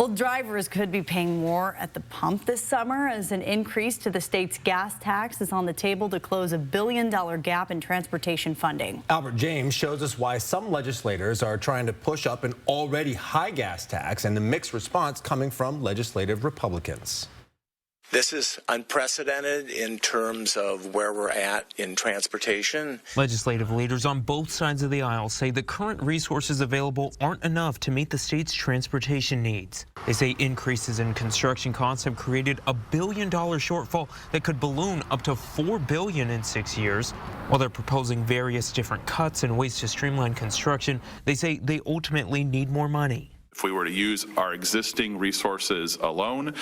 Well, drivers could be paying more at the pump this summer as an increase to the state's gas tax is on the table to close $1 billion gap in transportation funding. Albert James shows us why some legislators are trying to push up an already high gas tax and the mixed response coming from legislative Republicans. This is unprecedented in terms of where we're at in transportation. Legislative leaders on both sides of the aisle say the current resources available aren't enough to meet the state's transportation needs. They say increases in construction costs have created a $1 billion shortfall that could balloon up to $4 billion in 6 years. While they're proposing various different cuts and ways to streamline construction, they say they ultimately need more money. If we were to use our existing resources alone,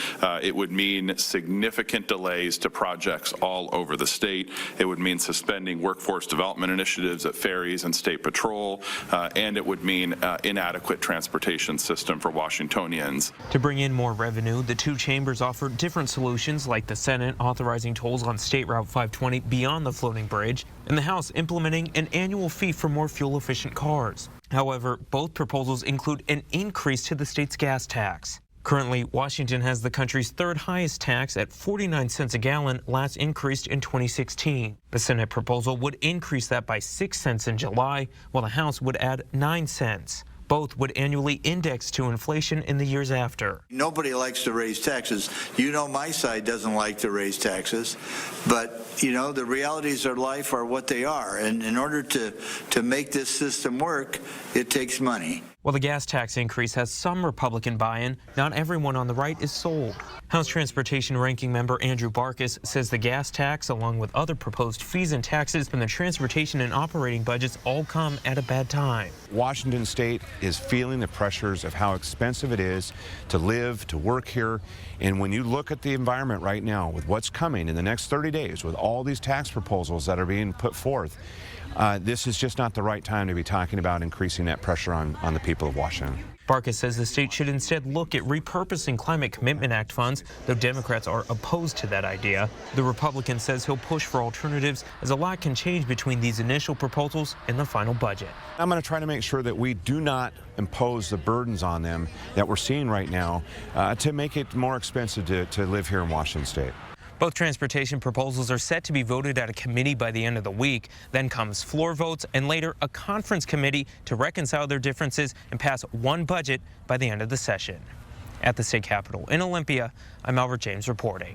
it would mean significant delays to projects all over the state. It would mean suspending workforce development initiatives at ferries and state patrol, and it would mean inadequate transportation system for Washingtonians. To bring in more revenue, the two chambers offer different solutions, like the Senate authorizing tolls on State Route 520 beyond the floating bridge, and the House implementing an annual fee for more fuel-efficient cars. However, both proposals include an increase to the state's gas tax. Currently, Washington has the country's third highest tax at 49 cents a gallon, last increased in 2016. The Senate proposal would increase that by 6 cents in July, while the House would add 9 cents. Both would annually index to inflation in the years after. Nobody likes to raise taxes. You know, my side doesn't like to raise taxes, but you know, the realities of life are what they are. And in order to make this system work, it takes money. While the gas tax increase has some Republican buy-in, not everyone on the right is sold. House Transportation Ranking Member Andrew Barkis says the gas tax, along with other proposed fees and taxes from the transportation and operating budgets, all come at a bad time. Washington State is feeling the pressures of how expensive it is to live, to work here. And when you look at the environment right now with what's coming in the next 30 days, with all these tax proposals that are being put forth, this is just not the right time to be talking about increasing that pressure on the people of Washington. Barkis says the state should instead look at repurposing Climate Commitment Act funds, though Democrats are opposed to that idea. The Republican says he'll push for alternatives, as a lot can change between these initial proposals and the final budget. I'm going to try to make sure that we do not impose the burdens on them that we're seeing right now to make it more expensive to live here in Washington State. Both transportation proposals are set to be voted at a committee by the end of the week. Then comes floor votes and later a conference committee to reconcile their differences and pass one budget by the end of the session. At the state capitol in Olympia, I'm Albert James reporting.